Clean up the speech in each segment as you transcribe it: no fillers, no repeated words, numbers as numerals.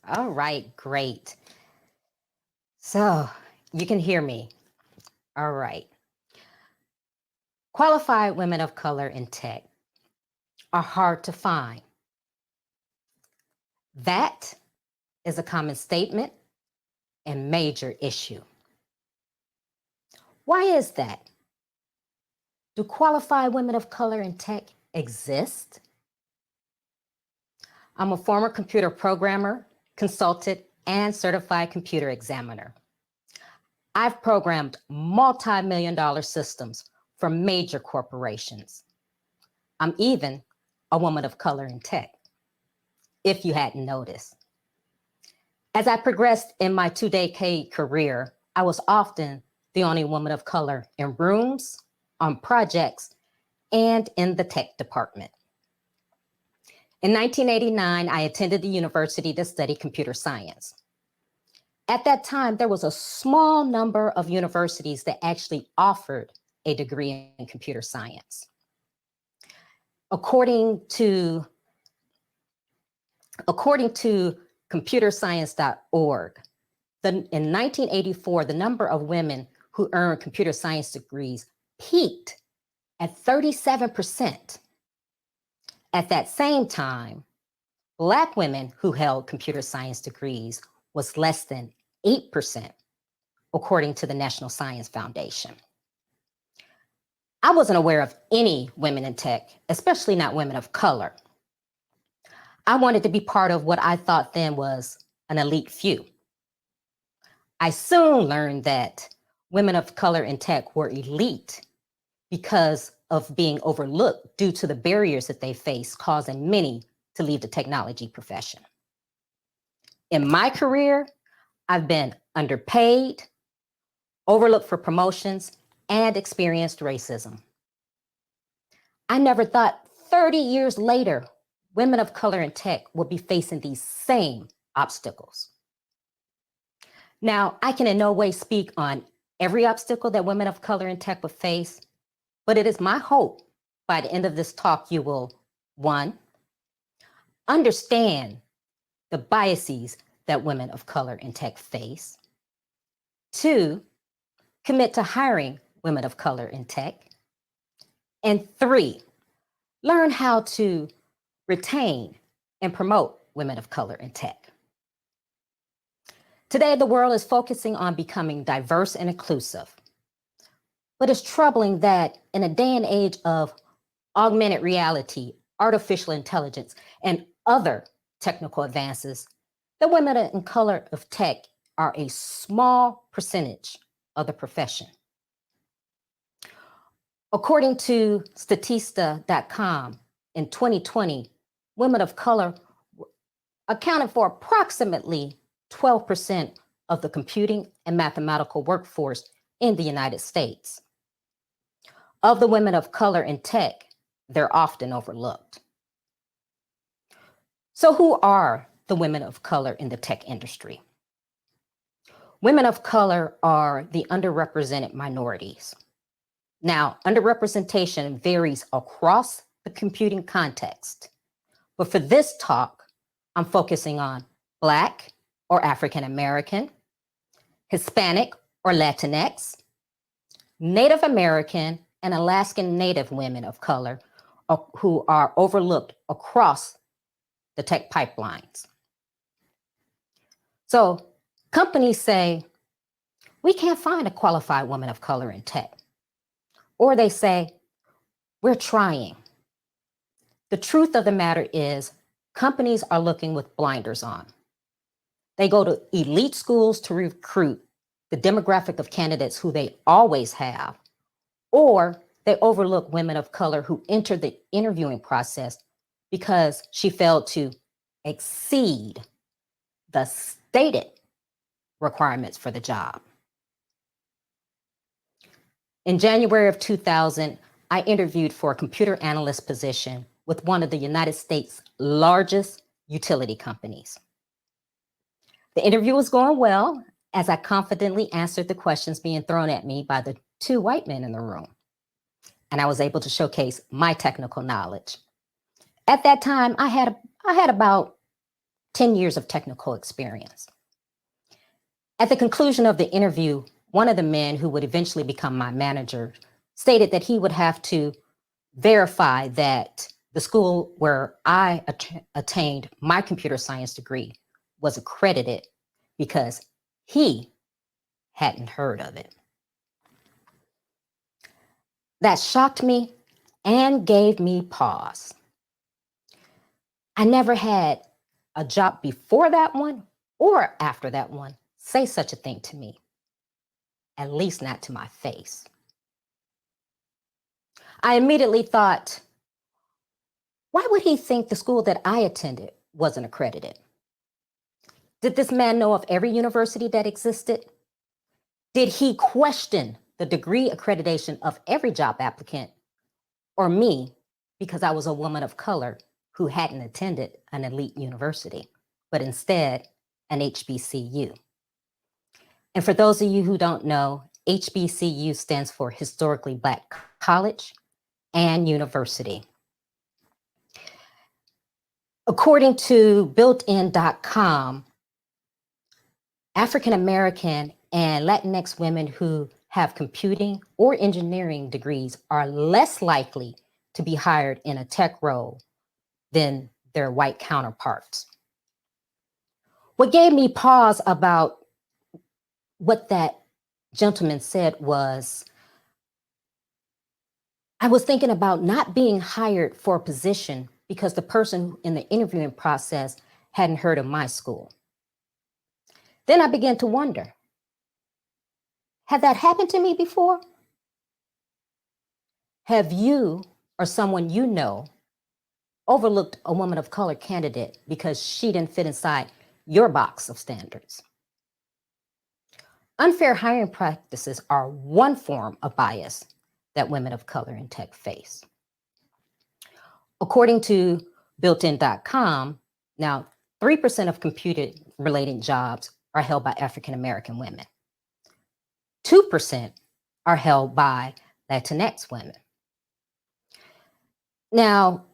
All right, great. So you can hear me. All right. Qualified women of color in tech are hard to find. That is a common statement and major issue. Why is that? Do qualified women of color in tech exist? I'm a former computer programmer, consultant, and certified computer examiner. I've programmed multi-million-dollar systems for major corporations. I'm even a woman of color in tech, if you hadn't noticed. As I progressed in my 2-decade career, I was often the only woman of color in rooms, on projects, and in the tech department. In 1989, I attended the university to study computer science. At that time, there was a small number of universities that actually offered a degree in computer science. According to computerscience.org, in 1984, the number of women who earned computer science degrees peaked at 37%. At that same time, Black women who held computer science degrees was less than 8%, according to the National Science Foundation. I wasn't aware of any women in tech, especially not women of color. I wanted to be part of what I thought then was an elite few. I soon learned that women of color in tech were elite because of being overlooked due to the barriers that they face, causing many to leave the technology profession. In my career, I've been underpaid, overlooked for promotions, and experienced racism. I never thought 30 years later, women of color in tech would be facing these same obstacles. Now, I can in no way speak on every obstacle that women of color in tech would face, but it is my hope by the end of this talk, you will, 1, understand the biases that women of color in tech face. 2, commit to hiring women of color in tech. And 3, learn how to retain and promote women of color in tech. Today, the world is focusing on becoming diverse and inclusive. But it's troubling that in a day and age of augmented reality, artificial intelligence, and other technical advances, the women in color of tech are a small percentage of the profession. According to Statista.com, in 2020, women of color accounted for approximately 12% of the computing and mathematical workforce in the United States. Of the women of color in tech, they're often overlooked. So who are the women of color in the tech industry? Women of color are the underrepresented minorities. Now, underrepresentation varies across the computing context, but for this talk, I'm focusing on Black or African American, Hispanic or Latinx, Native American, and Alaskan Native women of color who are overlooked across the tech pipelines. So companies say, we can't find a qualified woman of color in tech. Or they say, we're trying. The truth of the matter is, companies are looking with blinders on. They go to elite schools to recruit the demographic of candidates who they always have, or they overlook women of color who entered the interviewing process because she failed to exceed the stated requirements for the job. In January of 2000, I interviewed for a computer analyst position with one of the United States' largest utility companies. The interview was going well as I confidently answered the questions being thrown at me by the 2 white men in the room. And I was able to showcase my technical knowledge. At that time, I had about 10 years of technical experience. At the conclusion of the interview, one of the men who would eventually become my manager stated that he would have to verify that the school where I attained my computer science degree was accredited because he hadn't heard of it. That shocked me and gave me pause. I never had a job before that one or after that one say such a thing to me, at least not to my face. I immediately thought, why would he think the school that I attended wasn't accredited? Did this man know of every university that existed? Did he question the degree accreditation of every job applicant, or me because I was a woman of color who hadn't attended an elite university, but instead an HBCU? And for those of you who don't know, HBCU stands for Historically Black College and University. According to builtin.com, African American and Latinx women who have computing or engineering degrees are less likely to be hired in a tech role than their white counterparts. What gave me pause about what that gentleman said was, I was thinking about not being hired for a position because the person in the interviewing process hadn't heard of my school. Then I began to wonder, had that happened to me before? Have you or someone you know overlooked a woman of color candidate because she didn't fit inside your box of standards? Unfair hiring practices are one form of bias that women of color in tech face. According to builtin.com, now 3% of computer-related jobs are held by African American women. 2% are held by Latinx women. Now,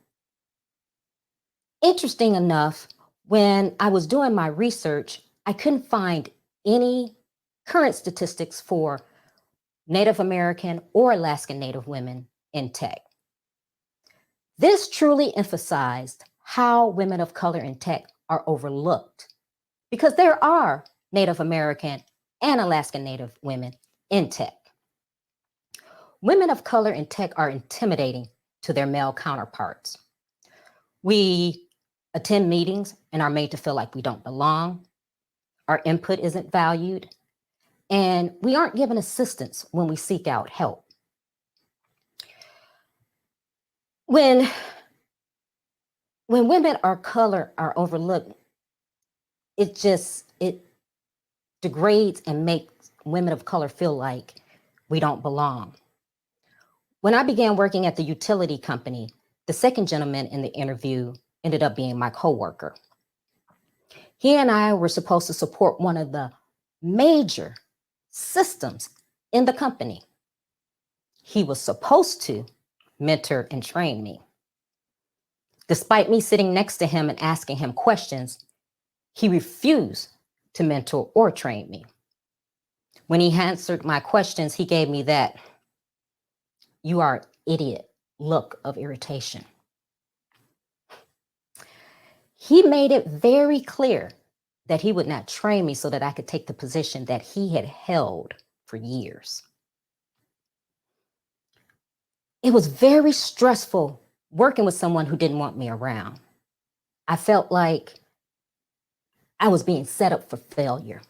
interesting enough, when I was doing my research, I couldn't find any current statistics for Native American or Alaskan Native women in tech. This truly emphasized how women of color in tech are overlooked, because there are Native American and Alaskan Native women in tech. Women of color in tech are intimidating to their male counterparts. We attend meetings and are made to feel like we don't belong, our input isn't valued, and we aren't given assistance when we seek out help. When women of color are overlooked, it degrades and makes women of color feel like we don't belong. When I began working at the utility company, the second gentleman in the interview ended up being my coworker. He and I were supposed to support one of the major systems in the company. He was supposed to mentor and train me. Despite me sitting next to him and asking him questions, he refused to mentor or train me. When he answered my questions, he gave me that "you are an idiot" look of irritation. He made it very clear that he would not train me so that I could take the position that he had held for years. It was very stressful working with someone who didn't want me around. I felt like I was being set up for failure.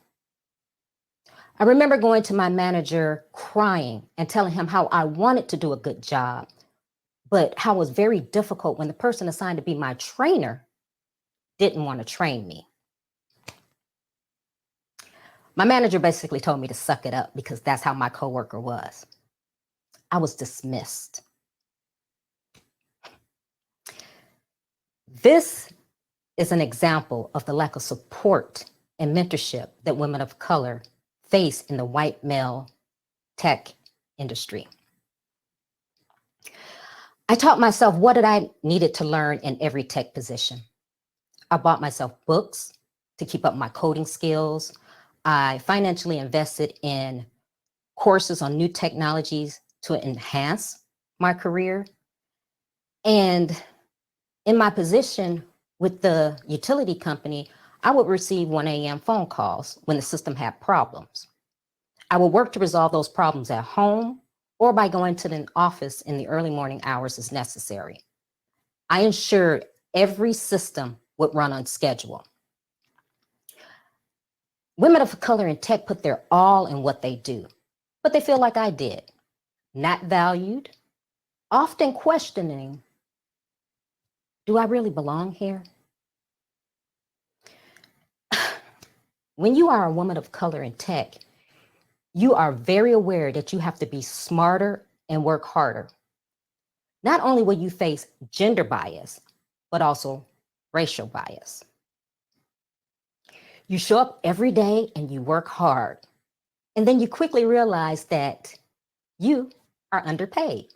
I remember going to my manager crying and telling him how I wanted to do a good job, but how it was very difficult when the person assigned to be my trainer didn't want to train me. My manager basically told me to suck it up because that's how my coworker was. I was dismissed. This is an example of the lack of support and mentorship that women of color face in the white male tech industry. I taught myself what I needed to learn in every tech position. I bought myself books to keep up my coding skills. I financially invested in courses on new technologies to enhance my career. And in my position with the utility company, I would receive 1 a.m. phone calls when the system had problems. I would work to resolve those problems at home or by going to the office in the early morning hours as necessary. I ensured every system would run on schedule. Women of color in tech put their all in what they do, but they feel like I did, not valued, often questioning, do I really belong here? When you are a woman of color in tech, you are very aware that you have to be smarter and work harder. Not only will you face gender bias, but also racial bias. You show up every day and you work hard, and then you quickly realize that you are underpaid.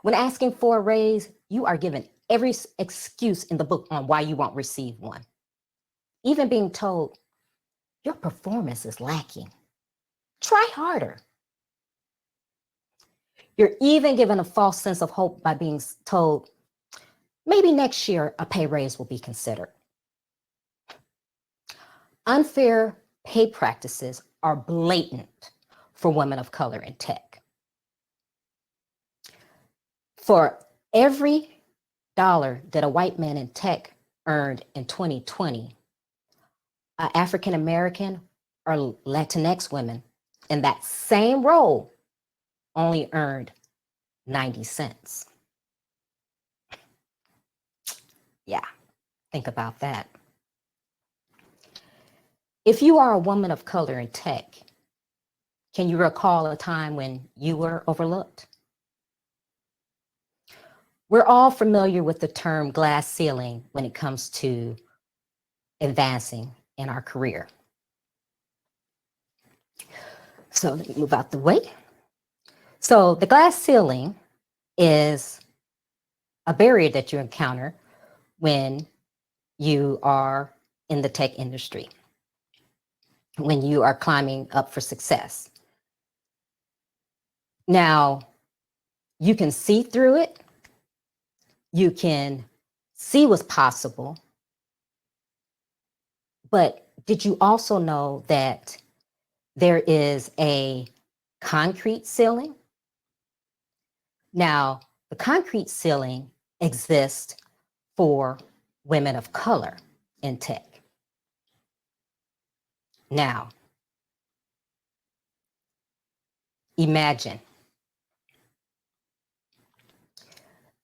When asking for a raise, you are given every excuse in the book on why you won't receive one. Even being told, your performance is lacking. Try harder. You're even given a false sense of hope by being told, maybe next year a pay raise will be considered. Unfair pay practices are blatant for women of color in tech. For every dollar that a white man in tech earned in 2020, African American or Latinx women in that same role only earned 90 cents. Yeah, think about that. If you are a woman of color in tech, can you recall a time when you were overlooked? We're all familiar with the term glass ceiling when it comes to advancing in our career. So let me move out the way. So the glass ceiling is a barrier that you encounter when you are in the tech industry, when you are climbing up for success. Now, you can see through it. You can see what's possible. But did you also know that there is a concrete ceiling? Now, the concrete ceiling exists for women of color in tech. Now, imagine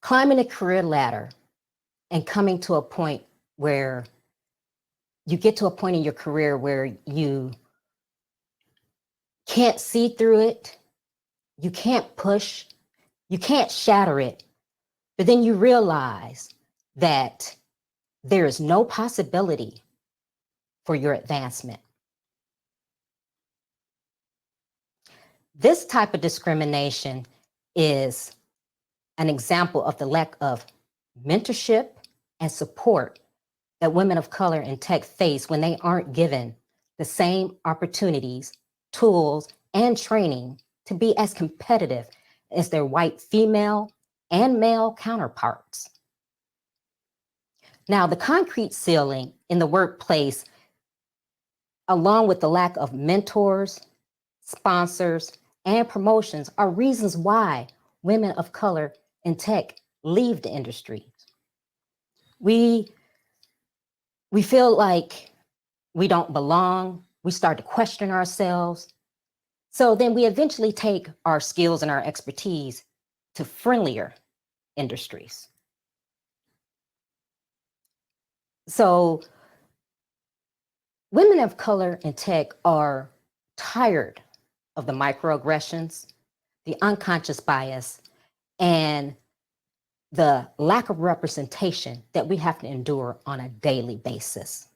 climbing a career ladder and coming to a point where you get to a point in your career where you can't see through it, you can't push, you can't shatter it, but then you realize that there is no possibility for your advancement. This type of discrimination is an example of the lack of mentorship and support that women of color in tech face when they aren't given the same opportunities, tools, and training to be as competitive as their white female and male counterparts. Now, the concrete ceiling in the workplace, along with the lack of mentors, sponsors, and promotions, are reasons why women of color in tech leave the industry. We feel like we don't belong. We start to question ourselves. So then we eventually take our skills and our expertise to friendlier industries. So women of color in tech are tired of the microaggressions, the unconscious bias, and the lack of representation that we have to endure on a daily basis.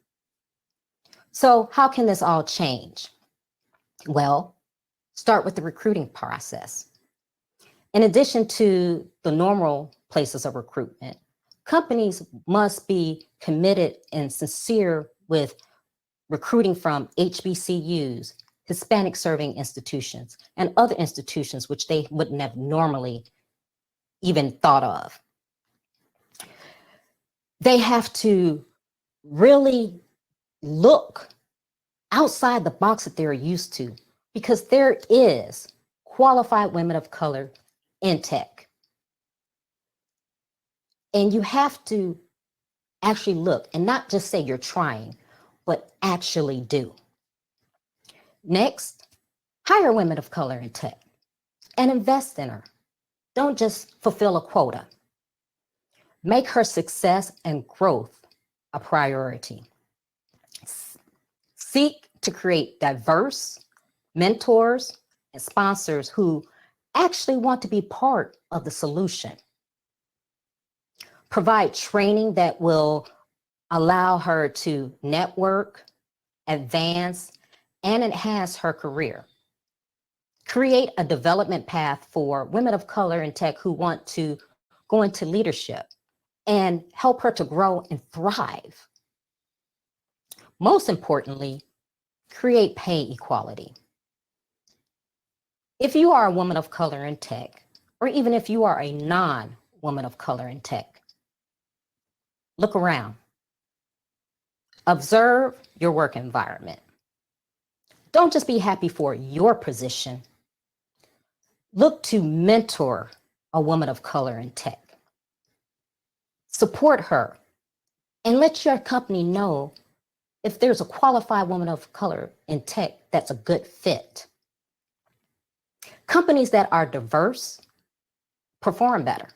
So how can this all change? Well, start with the recruiting process. In addition to the normal places of recruitment, Companies must be committed and sincere with recruiting from HBCUs, Hispanic serving institutions, and other institutions which they wouldn't have normally even thought of. They have to really look outside the box that they're used to, because there is qualified women of color in tech. And you have to actually look and not just say you're trying, but actually do. Next, hire women of color in tech and invest in her. Don't just fulfill a quota. Make her success and growth a priority. Seek to create diverse mentors and sponsors who actually want to be part of the solution. Provide training that will allow her to network, advance, and enhance her career. Create a development path for women of color in tech who want to go into leadership and help her to grow and thrive. Most importantly, create pay equality. If you are a woman of color in tech, or even if you are a non-woman of color in tech, look around. Observe your work environment. Don't just be happy for your position. Look to mentor a woman of color in tech. Support her and let your company know if there's a qualified woman of color in tech that's a good fit. Companies that are diverse perform better.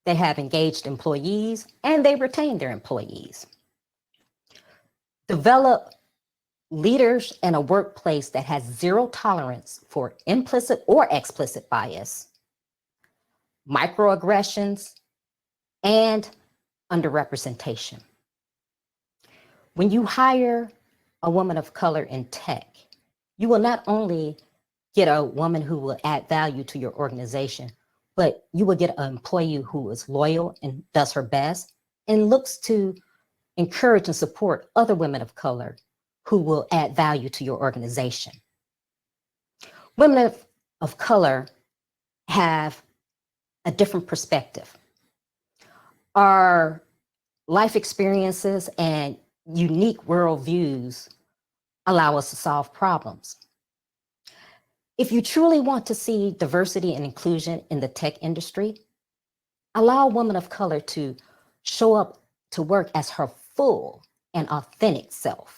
They have engaged employees and they retain their employees. Develop leaders in a workplace that has zero tolerance for implicit or explicit bias, microaggressions, and underrepresentation. When you hire a woman of color in tech, you will not only get a woman who will add value to your organization, but you will get an employee who is loyal and does her best and looks to encourage and support other women of color who will add value to your organization. Women of color have a different perspective. Our life experiences and unique worldviews allow us to solve problems. If you truly want to see diversity and inclusion in the tech industry, allow a woman of color to show up to work as her full and authentic self.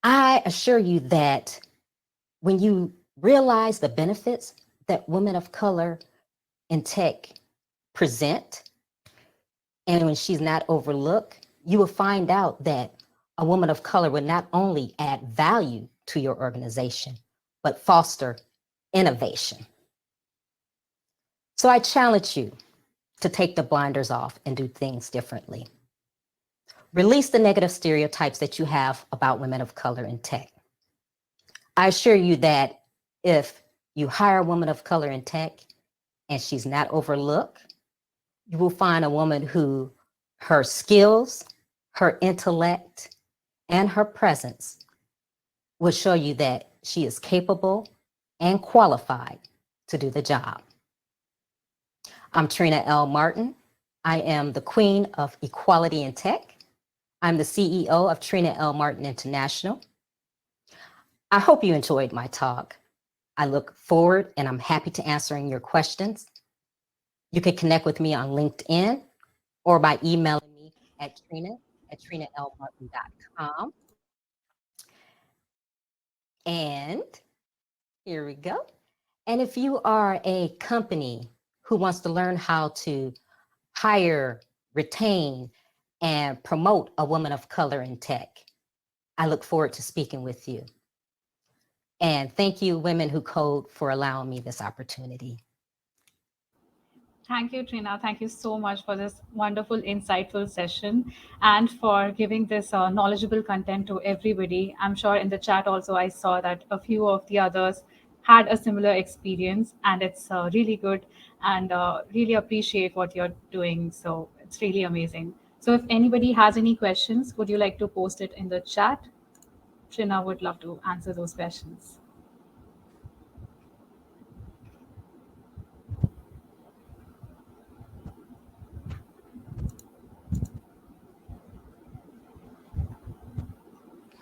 I assure you that when you realize the benefits that women of color in tech present, and when she's not overlooked, you will find out that a woman of color will not only add value to your organization, but foster innovation. So I challenge you to take the blinders off and do things differently. Release the negative stereotypes that you have about women of color in tech. I assure you that if you hire a woman of color in tech and she's not overlooked, you will find a woman who her skills, her intellect, and her presence will show you that she is capable and qualified to do the job. I'm Trina L. Martin. I am the Queen of Equality in Tech. I'm the CEO of Trina L. Martin International. I hope you enjoyed my talk. I look forward and I'm happy to answering your questions. You can connect with me on LinkedIn or by emailing me at trina@trinalmartin.com. And here we go. And if you are a company who wants to learn how to hire, retain, and promote a woman of color in tech, I look forward to speaking with you. And thank you, Women Who Code, for allowing me this opportunity. Thank you, Trina. Thank you so much for this wonderful, insightful session and for giving this knowledgeable content to everybody. I'm sure in the chat also I saw that a few of the others had a similar experience, and it's really good, and really appreciate what you're doing. So it's really amazing. So if anybody has any questions, would you like to post it in the chat? Trina would love to answer those questions.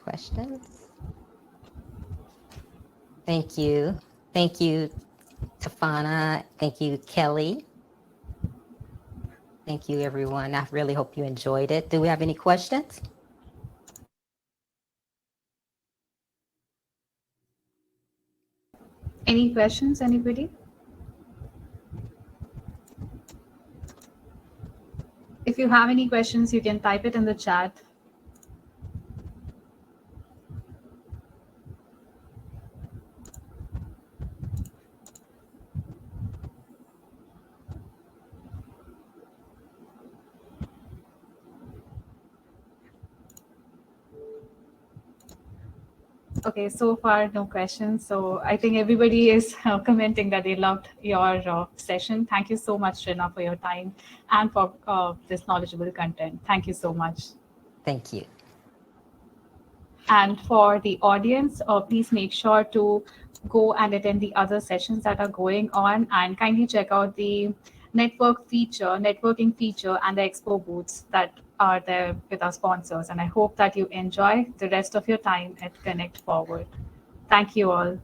Questions? Thank you. Thank you, Tafana. Thank you, Kelly. Thank you, everyone. I really hope you enjoyed it. Do we have any questions? Any questions, anybody? If you have any questions, you can type it in the chat. Okay, so far no questions. So I think everybody is commenting that they loved your session. Thank you so much, Trina, for your time and for this knowledgeable content. Thank you so much. Thank you. And for the audience, please make sure to go and attend the other sessions that are going on, and kindly check out the networking feature, and the expo booths that are there with our sponsors. And I hope that you enjoy the rest of your time at Connect Forward. Thank you all.